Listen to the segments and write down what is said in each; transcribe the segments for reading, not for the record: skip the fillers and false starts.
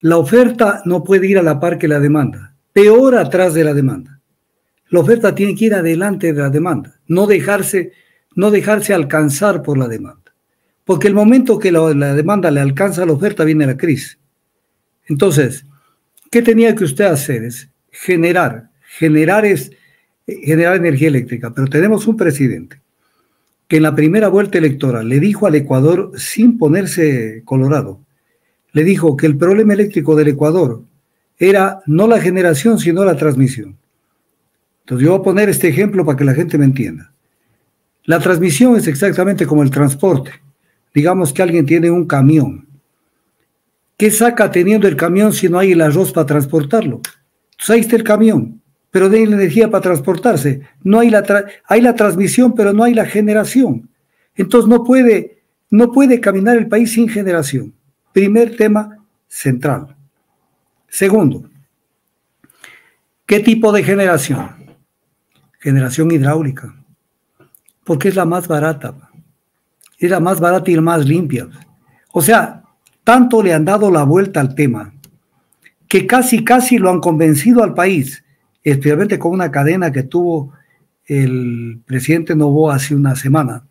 La oferta no puede ir a la par que la demanda, peor atrás de la demanda. La oferta tiene que ir adelante de la demanda, no dejarse alcanzar por la demanda. Porque el momento que la demanda le alcanza a la oferta viene la crisis. Entonces, ¿qué tenía que usted hacer? Es generar energía eléctrica. Pero tenemos un presidente que en la primera vuelta electoral le dijo al Ecuador, sin ponerse colorado, le dijo que el problema eléctrico del Ecuador era no la generación, sino la transmisión. Entonces yo voy a poner este ejemplo para que la gente me entienda. La transmisión es exactamente como el transporte. Digamos que alguien tiene un camión. ¿Qué saca teniendo el camión si no hay el arroz para transportarlo? Entonces ahí está el camión, pero no hay la energía para transportarse. No hay hay la transmisión, pero no hay la generación. Entonces no puede caminar el país sin generación. Primer tema central. Segundo, ¿qué tipo de generación? Generación hidráulica, porque es la más barata. Es la más barata y la más limpia. O sea, tanto le han dado la vuelta al tema que casi lo han convencido al país, especialmente con una cadena que tuvo el presidente Noboa hace una semana.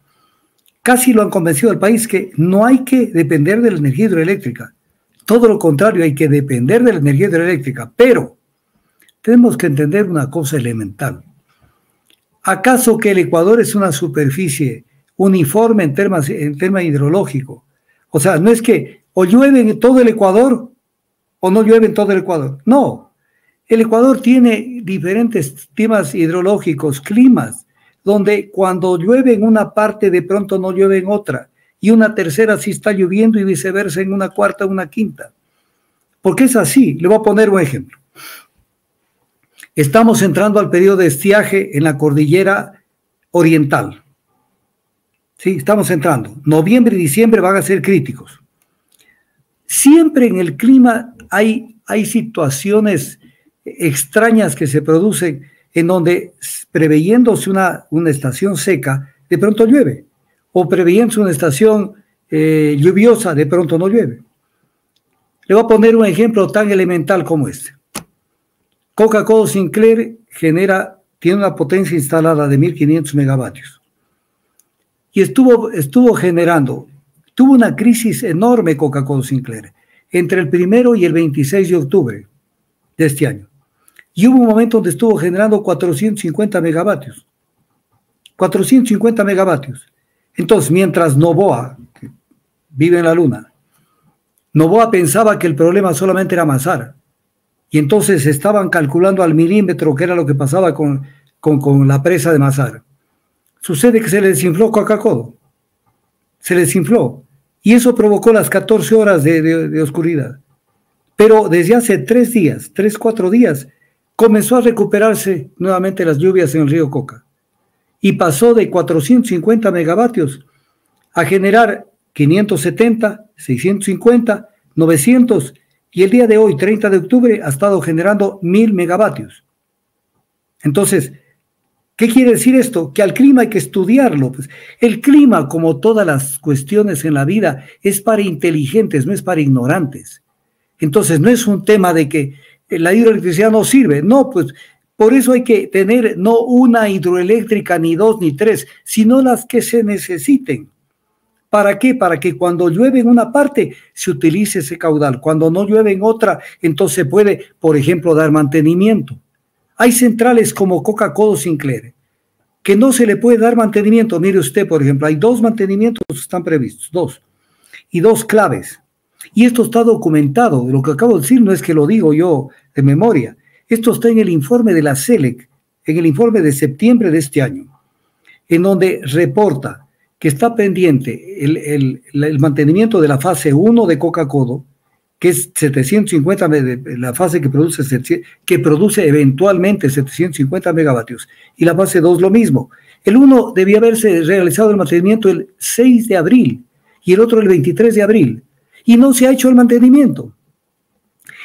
Casi lo han convencido al país que no hay que depender de la energía hidroeléctrica. Todo lo contrario, hay que depender de la energía hidroeléctrica. Pero tenemos que entender una cosa elemental. ¿Acaso que el Ecuador es una superficie uniforme en tema hidrológico? O sea, no es que o llueve en todo el Ecuador o no llueve en todo el Ecuador. No, el Ecuador tiene diferentes temas hidrológicos, climas, donde cuando llueve en una parte de pronto no llueve en otra, y una tercera sí está lloviendo y viceversa en una cuarta o una quinta. Porque es así. Le voy a poner un ejemplo. Estamos entrando al periodo de estiaje en la cordillera oriental. Sí, estamos entrando. Noviembre y diciembre van a ser críticos. Siempre en el clima hay situaciones extrañas que se producen en donde, preveyéndose una estación seca, de pronto llueve. O preveyéndose una estación lluviosa, de pronto no llueve. Le voy a poner un ejemplo tan elemental como este. Coca-Cola Sinclair tiene una potencia instalada de 1.500 megavatios. Y estuvo generando, tuvo una crisis enorme Coca-Cola Sinclair entre el 1 y el 26 de octubre de este año. Y hubo un momento donde estuvo generando 450 megavatios. 450 megavatios. Entonces, mientras Noboa, que vive en la luna, Noboa pensaba que el problema solamente era Masar. Y entonces estaban calculando al milímetro qué era lo que pasaba con la presa de Masar. Sucede que se le desinfló Coca-Cola. Se le desinfló. Y eso provocó las 14 horas de oscuridad. Pero desde hace 4 días, comenzó a recuperarse nuevamente las lluvias en el río Coca. Y pasó de 450 megavatios a generar 570, 650, 900, y el día de hoy, 30 de octubre, ha estado generando 1.000 megavatios. Entonces, ¿qué quiere decir esto? Que al clima hay que estudiarlo. Pues el clima, como todas las cuestiones en la vida, es para inteligentes, no es para ignorantes. Entonces, no es un tema de que la hidroelectricidad no sirve. No, pues por eso hay que tener no una hidroeléctrica, ni dos, ni tres, sino las que se necesiten. ¿Para qué? Para que cuando llueve en una parte se utilice ese caudal. Cuando no llueve en otra, entonces se puede, por ejemplo, dar mantenimiento. Hay centrales como Coca-Cola Sinclair que no se le puede dar mantenimiento. Mire usted, por ejemplo, hay 2 mantenimientos que están previstos, 2, y 2 claves. Y esto está documentado. Lo que acabo de decir no es que lo digo yo de memoria. Esto está en el informe de la CELEC, en el informe de septiembre de este año, en donde reporta que está pendiente el mantenimiento de la fase 1 de Coca-Cola, que es 750, la fase que produce eventualmente 750 megavatios, y la fase 2 lo mismo. El 1 debía haberse realizado el mantenimiento el 6 de abril y el otro el 23 de abril, y no se ha hecho el mantenimiento.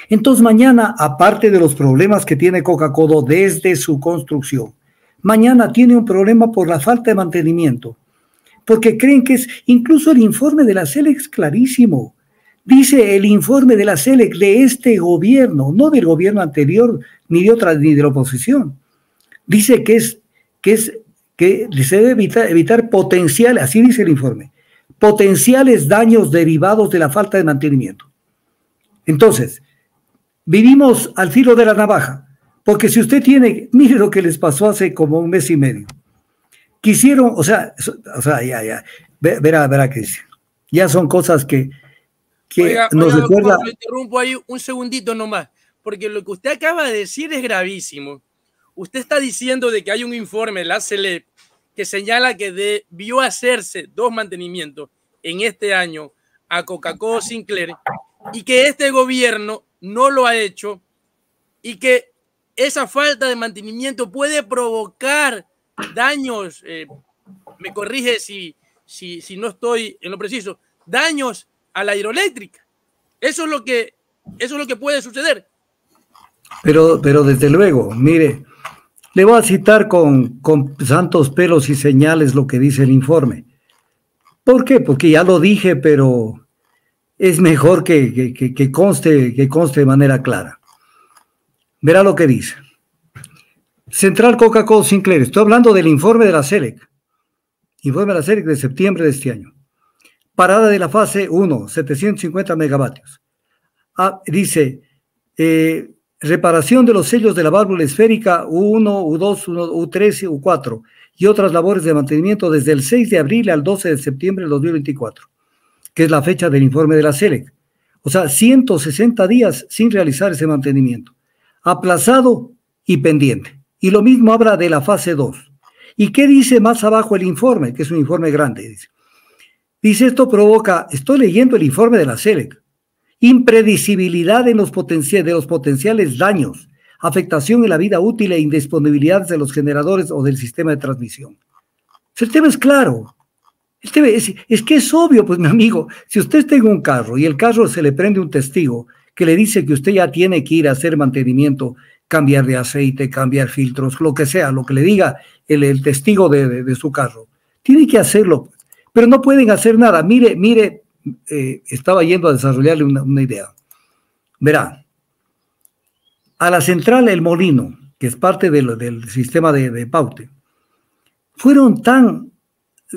Entonces mañana, aparte de los problemas que tiene Coca-Cola desde su construcción, mañana tiene un problema por la falta de mantenimiento, porque creen que incluso el informe de la CELEC es clarísimo. Dice el informe de la SELEC de este gobierno, no del gobierno anterior, ni de otra, ni de la oposición. Dice que se debe evitar potenciales, así dice el informe, potenciales daños derivados de la falta de mantenimiento. Entonces, vivimos al filo de la navaja, porque si usted tiene, mire lo que les pasó hace como un mes y medio. Quisieron, ya, verá que dice. Ya son cosas que oiga, nos recuerda. Lo interrumpo ahí un segundito nomás, porque lo que usted acaba de decir es gravísimo. Usted está diciendo de que hay un informe de la SELEC que señala que debió hacerse 2 mantenimientos en este año a Coca-Cola Sinclair y que este gobierno no lo ha hecho y que esa falta de mantenimiento puede provocar daños, me corrige si no estoy en lo preciso, daños a la hidroeléctrica. Eso es lo que puede suceder. Pero desde luego, mire, le voy a citar con santos pelos y señales lo que dice el informe. ¿Por qué? Porque ya lo dije, pero es mejor que conste de manera clara. Verá lo que dice. Central Coca-Cola Sinclair. Estoy hablando del informe de la SELEC. Informe de la SELEC de septiembre de este año. Parada de la fase 1, 750 megavatios. Dice, reparación de los sellos de la válvula esférica U1, U2, U3 y U4 y otras labores de mantenimiento desde el 6 de abril al 12 de septiembre del 2024, que es la fecha del informe de la SELEC. O sea, 160 días sin realizar ese mantenimiento. Aplazado y pendiente. Y lo mismo habla de la fase 2. ¿Y qué dice más abajo el informe? Que es un informe grande. Dice esto provoca, estoy leyendo el informe de la SELEC, impredecibilidad de los potenciales daños, afectación en la vida útil e indisponibilidad de los generadores o del sistema de transmisión. El tema es claro. Es que es obvio, pues mi amigo, si usted está en un carro y el carro se le prende un testigo que le dice que usted ya tiene que ir a hacer mantenimiento, cambiar de aceite, cambiar filtros, lo que sea, lo que le diga el testigo de su carro, tiene que hacerlo, pero no pueden hacer nada. Mire, estaba yendo a desarrollarle una idea. Verá, a la central El Molino, que es parte del sistema de Paute, fueron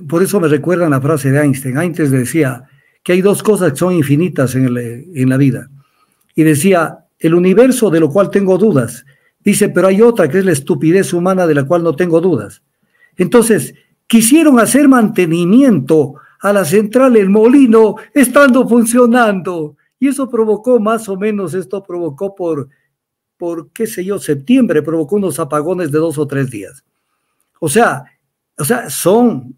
por eso me recuerdan la frase de Einstein. Einstein decía que hay 2 cosas que son infinitas en la vida. Y decía, el universo de lo cual tengo dudas. Dice, pero hay otra que es la estupidez humana de la cual no tengo dudas. Entonces, quisieron hacer mantenimiento a la central El Molino estando funcionando. Y eso provocó por qué sé yo, septiembre, provocó unos apagones de 2 o 3 días. O sea, son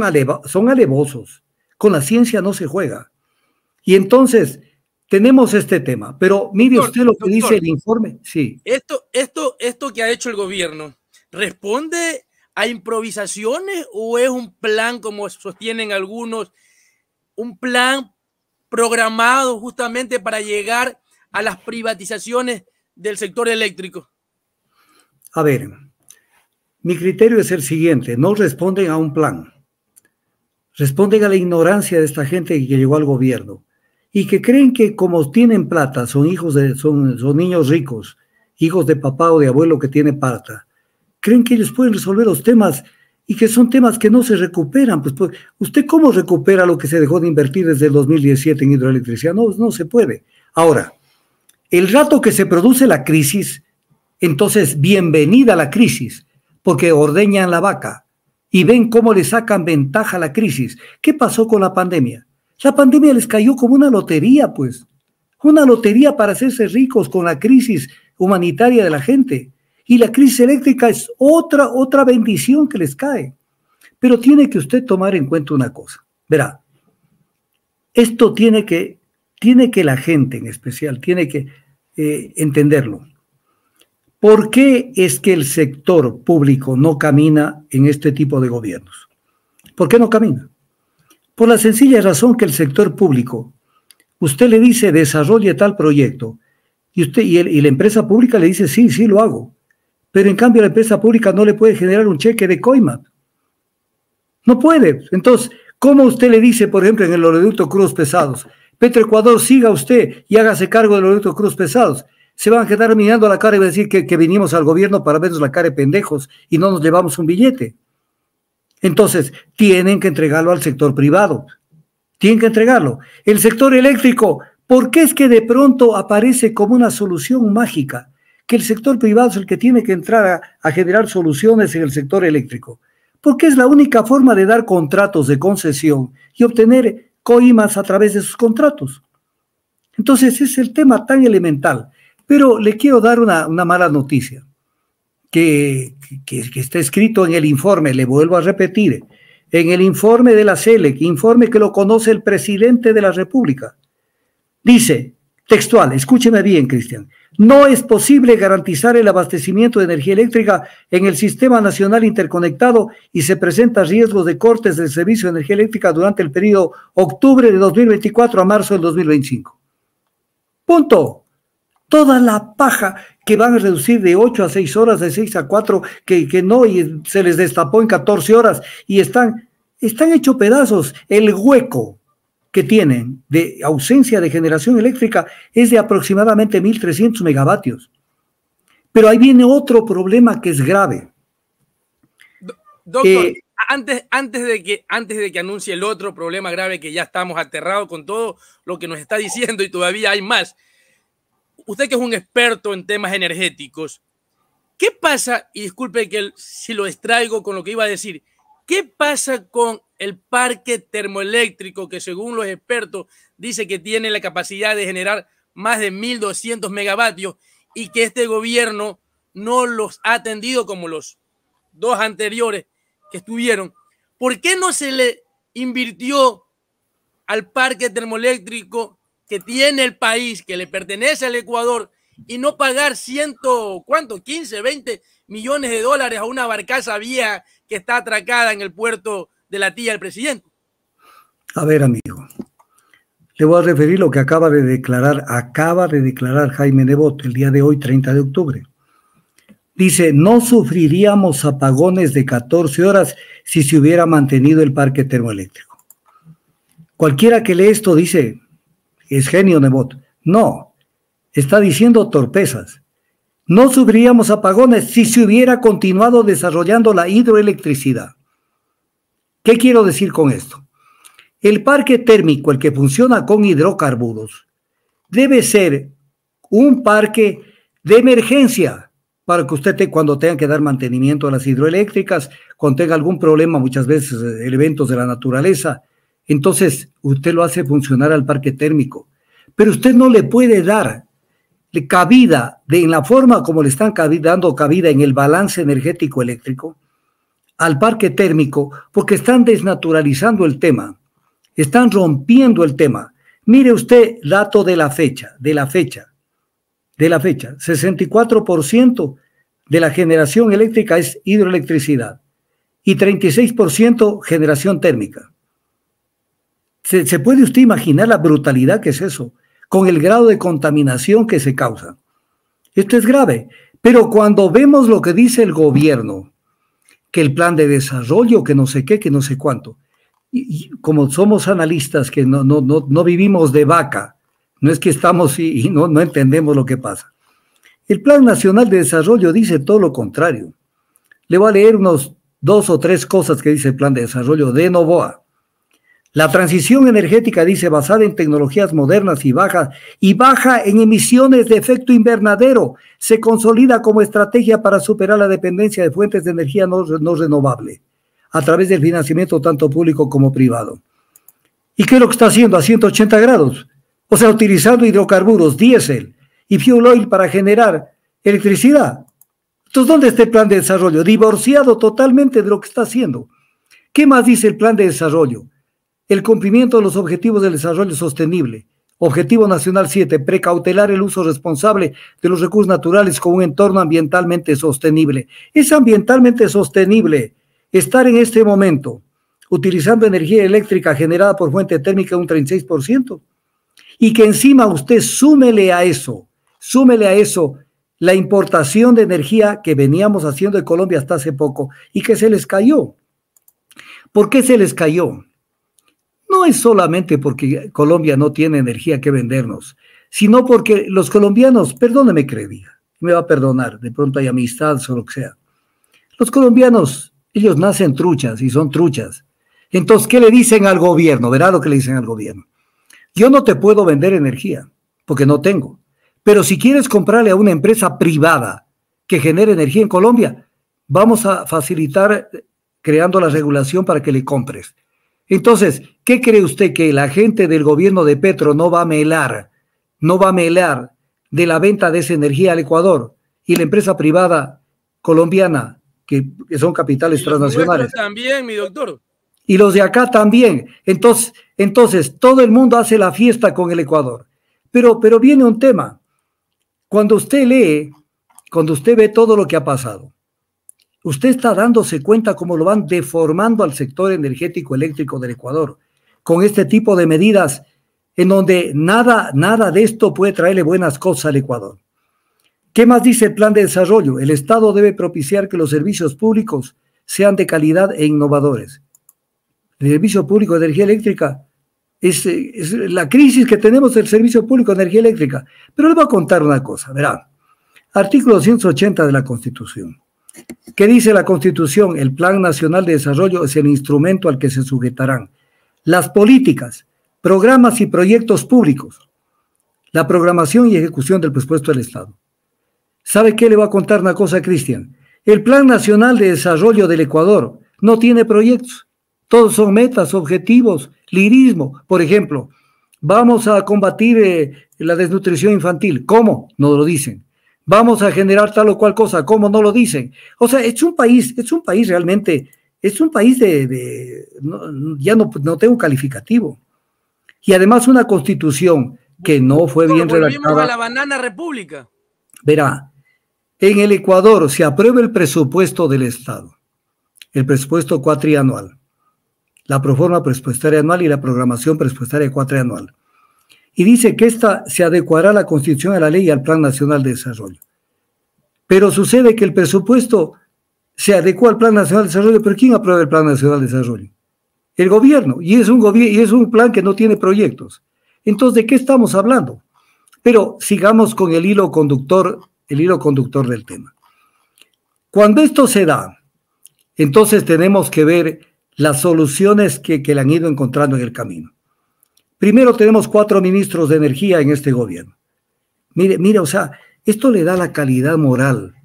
alevosos. Con la ciencia no se juega. Y entonces tenemos este tema. Pero mire usted lo que dice el informe. Sí. Esto que ha hecho el gobierno, ¿responde a improvisaciones o es un plan, como sostienen algunos, un plan programado justamente para llegar a las privatizaciones del sector eléctrico? A ver, mi criterio es el siguiente: no responden a un plan, responden a la ignorancia de esta gente que llegó al gobierno y que creen que como tienen plata, son niños ricos, hijos de papá o de abuelo que tiene plata, creen que ellos pueden resolver los temas y que son temas que no se recuperan. Pues, ¿usted cómo recupera lo que se dejó de invertir desde el 2017 en hidroelectricidad? No se puede. Ahora, el rato que se produce la crisis, entonces bienvenida a la crisis, porque ordeñan la vaca y ven cómo le sacan ventaja a la crisis. ¿Qué pasó con la pandemia? La pandemia les cayó como una lotería, pues. Una lotería para hacerse ricos con la crisis humanitaria de la gente. Y la crisis eléctrica es otra bendición que les cae. Pero tiene que usted tomar en cuenta una cosa. Verá, esto tiene que la gente en especial, tiene que entenderlo. ¿Por qué es que el sector público no camina en este tipo de gobiernos? ¿Por qué no camina? Por la sencilla razón que el sector público, usted le dice desarrolle tal proyecto y la empresa pública le dice sí, lo hago. Pero en cambio la empresa pública no le puede generar un cheque de coima. No puede. Entonces, ¿cómo usted le dice, por ejemplo, en el oleoducto Crudos Pesados, Petroecuador, siga usted y hágase cargo de los electrocrudos pesados. Se van a quedar mirando la cara y van a decir que vinimos al gobierno para vernos la cara de pendejos y no nos llevamos un billete. Entonces, tienen que entregarlo al sector privado. Tienen que entregarlo. El sector eléctrico, ¿por qué es que de pronto aparece como una solución mágica? Que el sector privado es el que tiene que entrar a generar soluciones en el sector eléctrico. Porque es la única forma de dar contratos de concesión y obtener coimas a través de sus contratos. Entonces, es el tema tan elemental. Pero le quiero dar una mala noticia, que está escrito en el informe, le vuelvo a repetir, en el informe de la CELEC, informe que lo conoce el presidente de la República. Dice, textual, escúcheme bien, Cristian, no es posible garantizar el abastecimiento de energía eléctrica en el Sistema Nacional Interconectado y se presentan riesgos de cortes del servicio de energía eléctrica durante el periodo octubre de 2024 a marzo del 2025. Punto. Toda la paja que van a reducir de 8 a 6 horas, de 6 a 4, que no, y se les destapó en 14 horas, y están hechos pedazos. El hueco que tienen de ausencia de generación eléctrica es de aproximadamente 1.300 megavatios. Pero ahí viene otro problema que es grave. Doctor, antes de que anuncie el otro problema grave, que ya estamos aterrados con todo lo que nos está diciendo y todavía hay más, usted que es un experto en temas energéticos, ¿qué pasa? Y disculpe si lo distraigo con lo que iba a decir. ¿Qué pasa con el parque termoeléctrico que según los expertos dice que tiene la capacidad de generar más de 1.200 megavatios y que este gobierno no los ha atendido como los dos anteriores que estuvieron? ¿Por qué no se le invirtió al parque termoeléctrico que tiene el país, que le pertenece al Ecuador, y no pagar 15, 20 millones de dólares a una barcaza vieja que está atracada en el puerto de la tía del presidente? A ver, amigo, le voy a referir lo que acaba de declarar Jaime Nebot el día de hoy, 30 de octubre. Dice, no sufriríamos apagones de 14 horas si se hubiera mantenido el parque termoeléctrico. Cualquiera que lee esto dice, es genio Nebot. No, está diciendo torpezas. No sufriríamos apagones si se hubiera continuado desarrollando la hidroelectricidad. ¿Qué quiero decir con esto? El parque térmico, el que funciona con hidrocarburos, debe ser un parque de emergencia para que usted cuando tenga que dar mantenimiento a las hidroeléctricas, cuando tenga algún problema, muchas veces eventos de la naturaleza, entonces usted lo hace funcionar al parque térmico. Pero usted no le puede dar cabida en la forma como le están dando cabida en el balance energético eléctrico al parque térmico, porque están desnaturalizando el tema, están rompiendo el tema. Mire usted, dato de la fecha, 64% de la generación eléctrica es hidroelectricidad y 36% generación térmica. ¿Se puede usted imaginar la brutalidad que es eso? Con el grado de contaminación que se causa. Esto es grave. Pero cuando vemos lo que dice el gobierno, que el plan de desarrollo, que no sé qué, que no sé cuánto, y como somos analistas que no vivimos de vaca, no es que estamos y no entendemos lo que pasa. El Plan Nacional de Desarrollo dice todo lo contrario. Le voy a leer unos 2 o 3 cosas que dice el Plan de Desarrollo de Novoa. La transición energética, dice, basada en tecnologías modernas y baja en emisiones de efecto invernadero, se consolida como estrategia para superar la dependencia de fuentes de energía no renovable, a través del financiamiento tanto público como privado. ¿Y qué es lo que está haciendo a 180 grados? O sea, utilizando hidrocarburos, diésel y fuel oil para generar electricidad. Entonces, ¿dónde está el plan de desarrollo? Divorciado totalmente de lo que está haciendo. ¿Qué más dice el plan de desarrollo? El cumplimiento de los objetivos del desarrollo sostenible. Objetivo Nacional 7, precautelar el uso responsable de los recursos naturales con un entorno ambientalmente sostenible. Es ambientalmente sostenible estar en este momento utilizando energía eléctrica generada por fuente térmica un 36%. Y que encima usted súmele a eso la importación de energía que veníamos haciendo de Colombia hasta hace poco y que se les cayó. ¿Por qué se les cayó? no es solamente porque Colombia no tiene energía que vendernos, sino porque los colombianos, perdóneme que le diga, me va a perdonar, de pronto hay amistad o lo que sea. Los colombianos, ellos nacen truchas y son truchas. Entonces, ¿qué le dicen al gobierno? Verá lo que le dicen al gobierno. Yo no te puedo vender energía, porque no tengo. Pero si quieres comprarle a una empresa privada que genere energía en Colombia, vamos a facilitar creando la regulación para que le compres. Entonces, ¿qué cree usted? ¿Que la gente del gobierno de Petro no va a melar de la venta de esa energía al Ecuador? Y la empresa privada colombiana, que son capitales transnacionales. También, mi doctor. Y los de acá también. Entonces, todo el mundo hace la fiesta con el Ecuador. Pero viene un tema. Cuando usted lee, cuando usted ve todo lo que ha pasado, usted está dándose cuenta cómo lo van deformando al sector energético eléctrico del Ecuador, con este tipo de medidas en donde nada de esto puede traerle buenas cosas al Ecuador. ¿Qué más dice el plan de desarrollo? El Estado debe propiciar que los servicios públicos sean de calidad e innovadores. El servicio público de energía eléctrica es la crisis que tenemos del servicio público de energía eléctrica. Pero les voy a contar una cosa, verá. Artículo 280 de la Constitución. ¿Qué dice la Constitución? El Plan Nacional de Desarrollo es el instrumento al que se sujetarán las políticas, programas y proyectos públicos, la programación y ejecución del presupuesto del Estado. ¿Sabe qué? Le voy a contar una cosa, Cristian. El Plan Nacional de Desarrollo del Ecuador no tiene proyectos. Todos son metas, objetivos, lirismo. Por ejemplo, vamos a combatir la desnutrición infantil. ¿Cómo? No lo dicen. Vamos a generar tal o cual cosa. ¿Cómo? No lo dicen. O sea, es un país realmente, es un país ya no tengo calificativo. Y además una constitución que no fue bien redactada. Volvimos a la banana república. Verá, en el Ecuador se aprueba el presupuesto del Estado, el presupuesto cuatrianual, la proforma presupuestaria anual y la programación presupuestaria cuatrianual. Y dice que esta se adecuará a la Constitución, a la ley y al Plan Nacional de Desarrollo. Pero sucede que el presupuesto se adecua al Plan Nacional de Desarrollo, pero ¿quién aprueba el Plan Nacional de Desarrollo? El gobierno, y es un plan que no tiene proyectos. Entonces, ¿de qué estamos hablando? Pero sigamos con el hilo conductor del tema. Cuando esto se da, entonces tenemos que ver las soluciones que le han ido encontrando en el camino. Primero tenemos 4 ministros de energía en este gobierno. Mire, o sea, esto le da la calidad moral,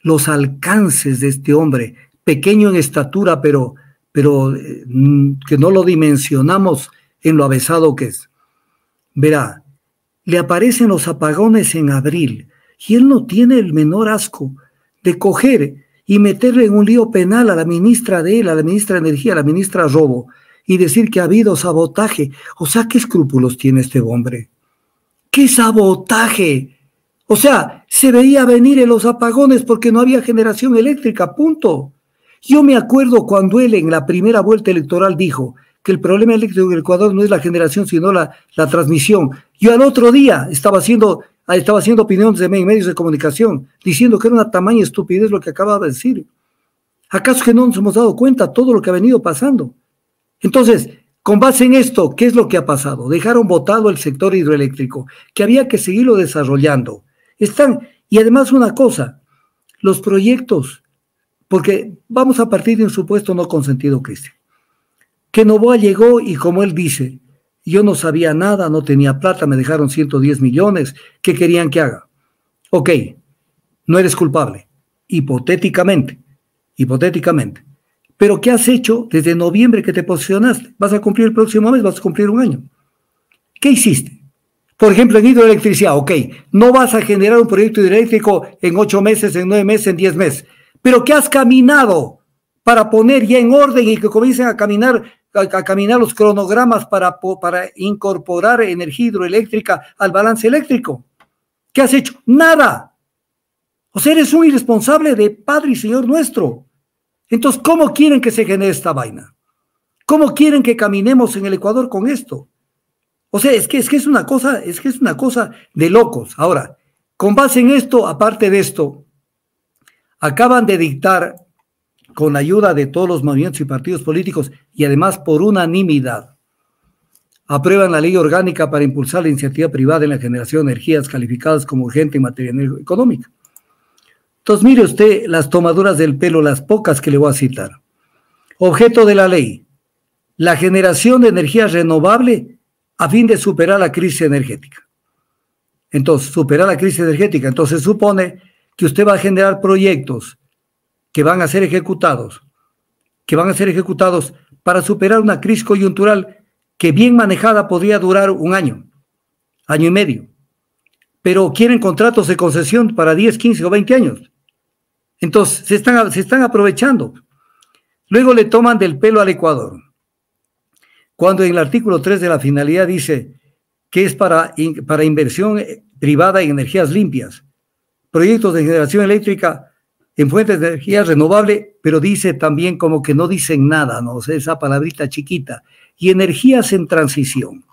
los alcances de este hombre, pequeño en estatura, pero que no lo dimensionamos en lo avesado que es. Verá, le aparecen los apagones en abril y él no tiene el menor asco de coger y meterle en un lío penal a la ministra de Energía, a la ministra Robo, y decir que ha habido sabotaje. O sea, ¿qué escrúpulos tiene este hombre? ¿Qué sabotaje? O sea, se veía venir en los apagones porque no había generación eléctrica, punto. Yo me acuerdo cuando él en la primera vuelta electoral dijo que el problema eléctrico del Ecuador no es la generación, sino la transmisión. Yo al otro día estaba haciendo opiniones en medios de comunicación, diciendo que era una tamaña estupidez lo que acababa de decir. ¿Acaso que no nos hemos dado cuenta de todo lo que ha venido pasando? Entonces, con base en esto, ¿qué es lo que ha pasado? Dejaron botado el sector hidroeléctrico, que había que seguirlo desarrollando. Y además una cosa, los proyectos, porque vamos a partir de un supuesto no consentido, Cristian, que Noboa llegó y como él dice, yo no sabía nada, no tenía plata, me dejaron 110 millones, ¿qué querían que haga? Ok, no eres culpable, hipotéticamente. Pero ¿qué has hecho desde noviembre que te posicionaste? ¿Vas a cumplir el próximo mes? ¿Vas a cumplir un año? ¿Qué hiciste? Por ejemplo, en hidroelectricidad, ok, no vas a generar un proyecto hidroeléctrico en 8 meses, en 9 meses, en 10 meses. Pero ¿qué has caminado para poner ya en orden y que comiencen a caminar los cronogramas para incorporar energía hidroeléctrica al balance eléctrico? ¿Qué has hecho? Nada. O sea, eres un irresponsable de Padre y Señor nuestro. Entonces, ¿cómo quieren que se genere esta vaina? ¿Cómo quieren que caminemos en el Ecuador con esto? O sea, es que es una cosa de locos. Ahora, con base en esto, aparte de esto, acaban de dictar, con la ayuda de todos los movimientos y partidos políticos, y además por unanimidad, aprueban la ley orgánica para impulsar la iniciativa privada en la generación de energías calificadas como urgente en materia económica. Entonces, mire usted las tomaduras del pelo, las pocas que le voy a citar. Objeto de la ley: la generación de energía renovable a fin de superar la crisis energética. Entonces, superar la crisis energética. Entonces, supone que usted va a generar proyectos que van a ser ejecutados, para superar una crisis coyuntural que bien manejada podría durar un año, año y medio. Pero quieren contratos de concesión para 10, 15 o 20 años. Entonces, se están aprovechando. Luego le toman del pelo al Ecuador. Cuando en el artículo 3 de la finalidad dice que es para inversión privada en energías limpias, proyectos de generación eléctrica en fuentes de energía renovable, pero dice también como que no dicen nada, ¿no? O sea, esa palabrita chiquita. Y energías en transición.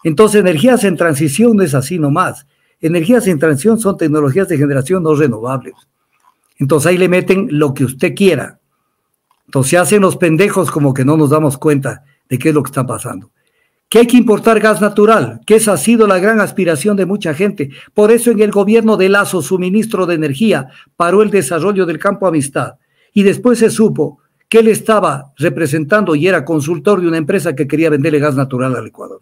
Entonces, energías en transición no es así nomás. Energías en transición son tecnologías de generación no renovables. Entonces, ahí le meten lo que usted quiera. Entonces, se hacen los pendejos como que no nos damos cuenta de qué es lo que está pasando. Que hay que importar gas natural, que esa ha sido la gran aspiración de mucha gente. Por eso en el gobierno de Lasso, su ministro de Energía, paró el desarrollo del campo Amistad. Y después se supo que él estaba representando y era consultor de una empresa que quería venderle gas natural al Ecuador.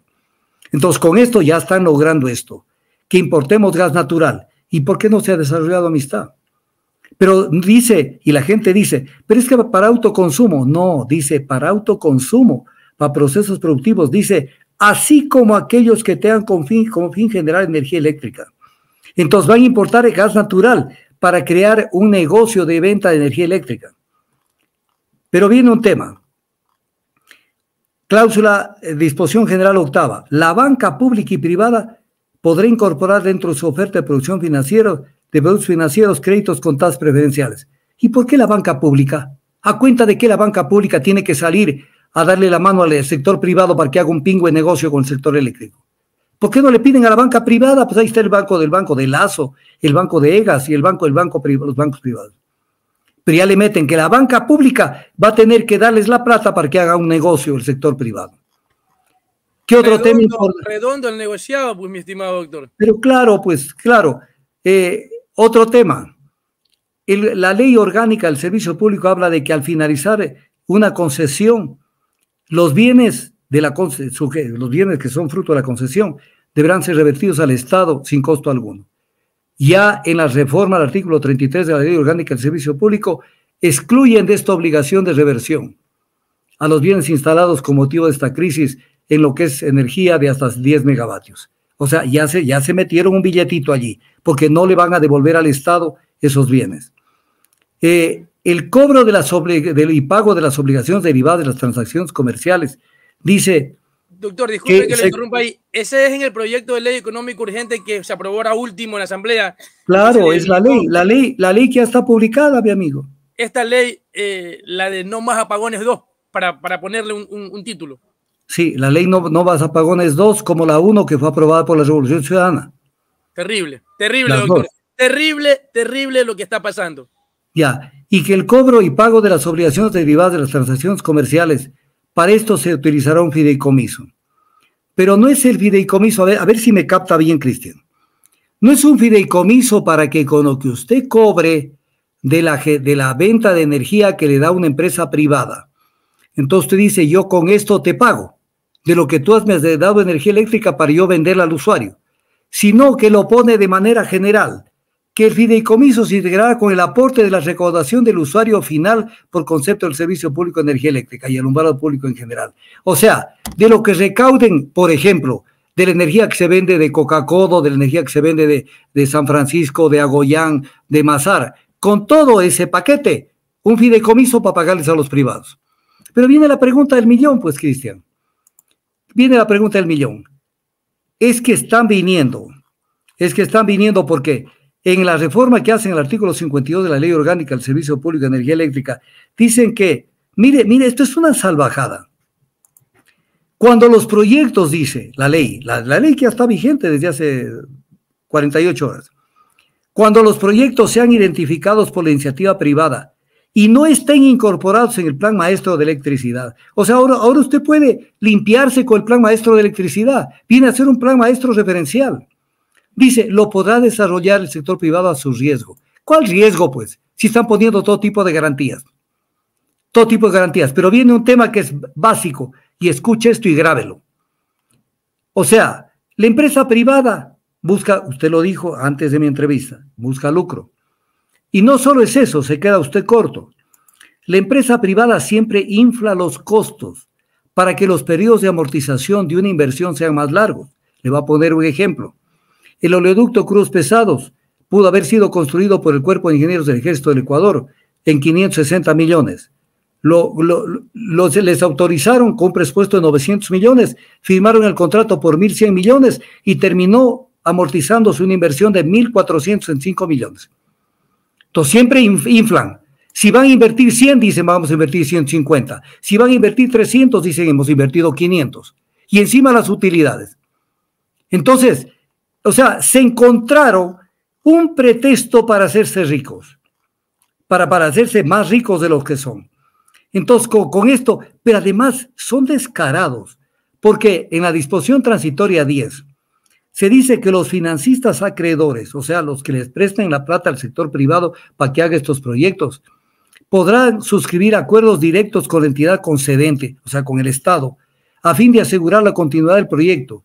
Entonces, con esto ya están logrando esto, que importemos gas natural. ¿Y por qué no se ha desarrollado Amistad? Pero dice, y la gente dice, pero es que para autoconsumo. No, dice para autoconsumo, para procesos productivos. Dice, así como aquellos que tengan como fin generar energía eléctrica. Entonces van a importar el gas natural para crear un negocio de venta de energía eléctrica. Pero viene un tema. Cláusula, disposición general octava. La banca pública y privada podrá incorporar dentro de su oferta de producción financiera, de productos financieros, créditos con tasas preferenciales. ¿Y por qué la banca pública? ¿A cuenta de que la banca pública tiene que salir a darle la mano al sector privado para que haga un pingüe negocio con el sector eléctrico? ¿Por qué no le piden a la banca privada? Pues ahí está el banco de Lasso, el banco de Egas y los bancos privados. Pero ya le meten que la banca pública va a tener que darles la plata para que haga un negocio el sector privado. ¿Qué otro tema importante? Redondo el negociado, pues, mi estimado doctor. Pero claro, pues, claro. Otro tema. La ley orgánica del servicio público habla de que al finalizar una concesión, los bienes los bienes que son fruto de la concesión deberán ser revertidos al Estado sin costo alguno. Ya en la reforma del artículo 33 de la ley orgánica del servicio público excluyen de esta obligación de reversión a los bienes instalados con motivo de esta crisis en lo que es energía de hasta 10 megavatios. O sea, ya se metieron un billetito allí, porque no le van a devolver al Estado esos bienes. El cobro y pago de las obligaciones derivadas de las transacciones comerciales, dice... Doctor, disculpe que le interrumpa ahí. Ese es en el proyecto de ley económico urgente que se aprobó ahora último en la Asamblea. Claro, es la ley que ya está publicada, mi amigo. Esta ley, la de No Más Apagones 2, para ponerle un título. Sí, la ley no Más Apagones 2, como la 1 que fue aprobada por la Revolución Ciudadana. Terrible, doctor. Dos. Terrible lo que está pasando. Ya, y que el cobro y pago de las obligaciones derivadas de las transacciones comerciales, para esto se utilizará un fideicomiso. Pero no es el fideicomiso, a ver si me capta bien, Cristian. No es un fideicomiso para que con lo que usted cobre de la venta de energía que le da una empresa privada, entonces usted dice, yo con esto te pago, de lo que tú me has dado energía eléctrica para yo venderla al usuario, sino que lo pone de manera general, que el fideicomiso se integrará con el aporte de la recaudación del usuario final por concepto del servicio público de energía eléctrica y alumbrado público en general. O sea, de lo que recauden, por ejemplo, de la energía que se vende de Coca-Cola, de la energía que se vende de San Francisco, de Agoyán, de Mazar, con todo ese paquete, un fideicomiso para pagarles a los privados. Pero viene la pregunta del millón, pues, Cristian. Viene la pregunta del millón. Es que están viniendo porque en la reforma que hacen el artículo 52 de la Ley Orgánica del Servicio Público de Energía Eléctrica, dicen que, mire, esto es una salvajada. Cuando los proyectos, dice la ley que ya está vigente desde hace 48 horas, cuando los proyectos sean identificados por la iniciativa privada y no estén incorporados en el plan maestro de electricidad. O sea, ahora usted puede limpiarse con el plan maestro de electricidad. Viene a ser un plan maestro referencial. Dice, lo podrá desarrollar el sector privado a su riesgo. ¿Cuál riesgo, pues? Si están poniendo todo tipo de garantías. Todo tipo de garantías. Pero viene un tema que es básico, y escuche esto y grábelo. O sea, la empresa privada busca, usted lo dijo antes de mi entrevista, busca lucro. Y no solo es eso, se queda usted corto. La empresa privada siempre infla los costos para que los periodos de amortización de una inversión sean más largos. Le voy a poner un ejemplo. El oleoducto Cruz Pesados pudo haber sido construido por el Cuerpo de Ingenieros del Ejército del Ecuador en 560 millones. Les autorizaron con un presupuesto de 900 millones, firmaron el contrato por 1.100 millones y terminó amortizándose una inversión de 1.405 millones. Entonces siempre inflan. Si van a invertir 100, dicen vamos a invertir 150. Si van a invertir 300, dicen hemos invertido 500. Y encima las utilidades. Entonces, o sea, se encontraron un pretexto para hacerse ricos, para hacerse más ricos de los que son. Entonces, con esto, pero además son descarados, porque en la disposición transitoria 10 se dice que los financistas acreedores, o sea, los que les presten la plata al sector privado para que haga estos proyectos, podrán suscribir acuerdos directos con la entidad concedente, o sea, con el Estado, a fin de asegurar la continuidad del proyecto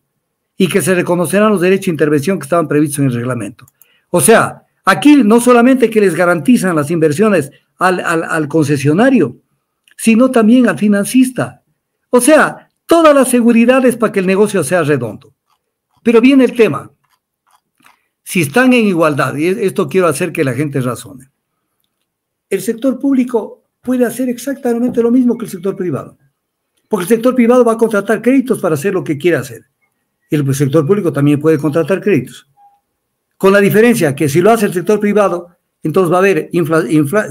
y que se reconocerán los derechos de intervención que estaban previstos en el reglamento. O sea, aquí no solamente que les garantizan las inversiones al concesionario, sino también al financista. O sea, todas las seguridades para que el negocio sea redondo. Pero viene el tema. Si están en igualdad, y esto quiero hacer que la gente razone, el sector público puede hacer exactamente lo mismo que el sector privado. Porque el sector privado va a contratar créditos para hacer lo que quiera hacer. El sector público también puede contratar créditos. Con la diferencia que si lo hace el sector privado, entonces va a haber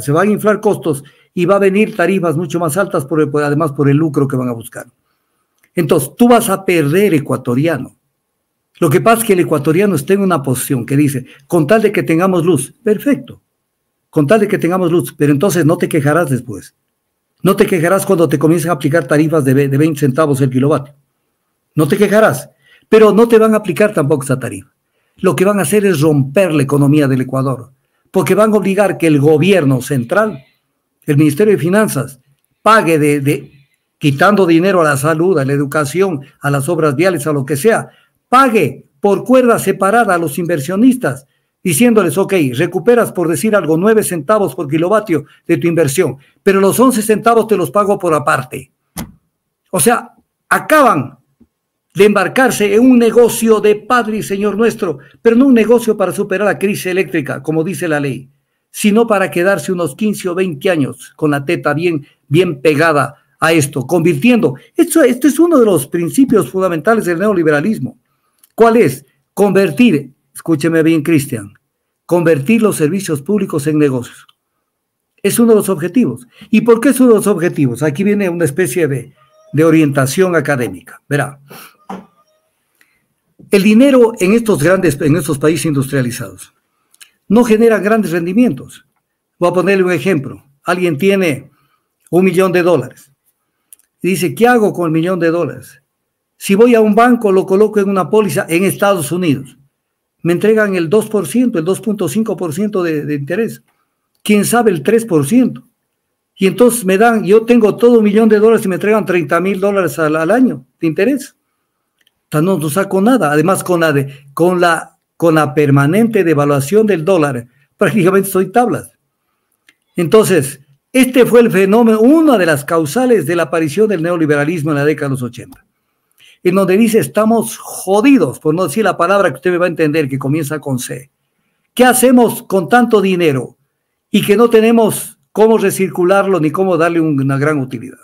se van a inflar costos y va a venir tarifas mucho más altas, además por el lucro que van a buscar. Entonces, tú vas a perder ecuatoriano. Lo que pasa es que el ecuatoriano está en una posición que dice, con tal de que tengamos luz, perfecto, con tal de que tengamos luz, pero entonces no te quejarás después. No te quejarás cuando te comiencen a aplicar tarifas de 20 centavos el kilovatio. No te quejarás, pero no te van a aplicar tampoco esa tarifa. Lo que van a hacer es romper la economía del Ecuador, porque van a obligar que el gobierno central, el Ministerio de Finanzas, pague quitando dinero a la salud, a la educación, a las obras viales, a lo que sea, pague por cuerda separada a los inversionistas, diciéndoles, ok, recuperas, por decir algo, 9 centavos por kilovatio de tu inversión, pero los 11 centavos te los pago por aparte. O sea, acaban de embarcarse en un negocio de Padre y Señor nuestro, pero no un negocio para superar la crisis eléctrica, como dice la ley, sino para quedarse unos 15 o 20 años con la teta bien pegada a esto, convirtiendo. Esto es uno de los principios fundamentales del neoliberalismo. ¿Cuál es? Convertir, escúcheme bien, Cristian, convertir los servicios públicos en negocios. Es uno de los objetivos. ¿Y por qué es uno de los objetivos? Aquí viene una especie de orientación académica. Verá, el dinero en estos países industrializados no genera grandes rendimientos. Voy a ponerle un ejemplo. Alguien tiene $1 millón y dice, ¿qué hago con el $1 millón? Si voy a un banco, lo coloco en una póliza en Estados Unidos, me entregan el 2%, el 2.5% de interés. ¿Quién sabe el 3%? Y entonces yo tengo todo $1 millón y me entregan $30,000 al año de interés. Entonces no saco nada. Además, con la permanente devaluación del dólar, prácticamente soy tablas. Entonces, este fue el fenómeno, una de las causales de la aparición del neoliberalismo en la década de los 80. En donde dice, estamos jodidos, por no decir la palabra que usted me va a entender, que comienza con C. ¿Qué hacemos con tanto dinero y que no tenemos cómo recircularlo ni cómo darle una gran utilidad?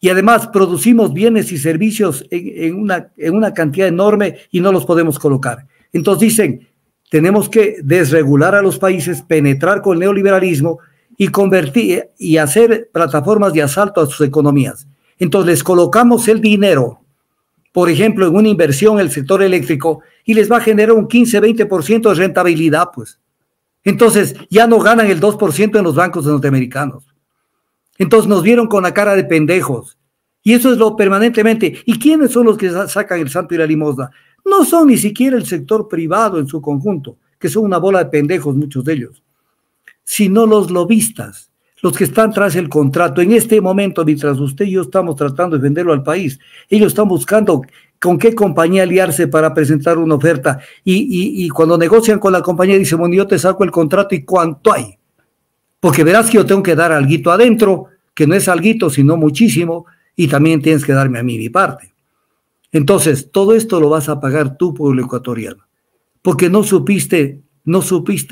Y además producimos bienes y servicios en una cantidad enorme y no los podemos colocar. Entonces dicen, tenemos que desregular a los países, penetrar con el neoliberalismo y convertir y hacer plataformas de asalto a sus economías. Entonces les colocamos el dinero, por ejemplo, en una inversión en el sector eléctrico y les va a generar un 15-20% de rentabilidad, pues. Entonces ya no ganan el 2% en los bancos norteamericanos. Entonces nos vieron con la cara de pendejos. Y eso es lo permanentemente. ¿Y quiénes son los que sacan el santo y la limosna? No son ni siquiera el sector privado en su conjunto, que son una bola de pendejos muchos de ellos, sino los lobistas, los que están tras el contrato. En este momento, mientras usted y yo estamos tratando de venderlo al país, ellos están buscando con qué compañía aliarse para presentar una oferta. Y cuando negocian con la compañía, dicen, bueno, yo te saco el contrato y ¿cuánto hay? Porque verás que yo tengo que dar alguito adentro, que no es alguito, sino muchísimo, y también tienes que darme a mí mi parte. Entonces, todo esto lo vas a pagar tú, pueblo ecuatoriano, porque no supiste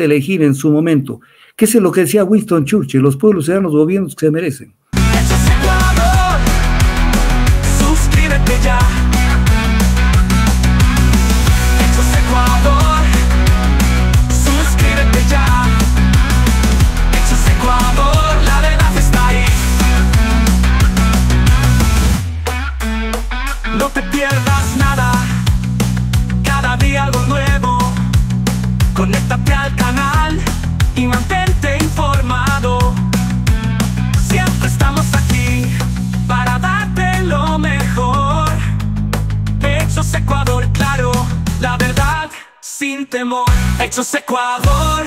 elegir en su momento, que es lo que decía Winston Churchill: los pueblos se dan los gobiernos que se merecen. Suscríbete ya. Suscríbete ya. Ecuador, la verdad está ahí. No te pierdas nada, cada día algo nuevo. Conéctate al canal y mantente informado. Siempre estamos aquí para darte lo mejor. Hechos Ecuador, claro, la verdad sin temor. Hechos Ecuador.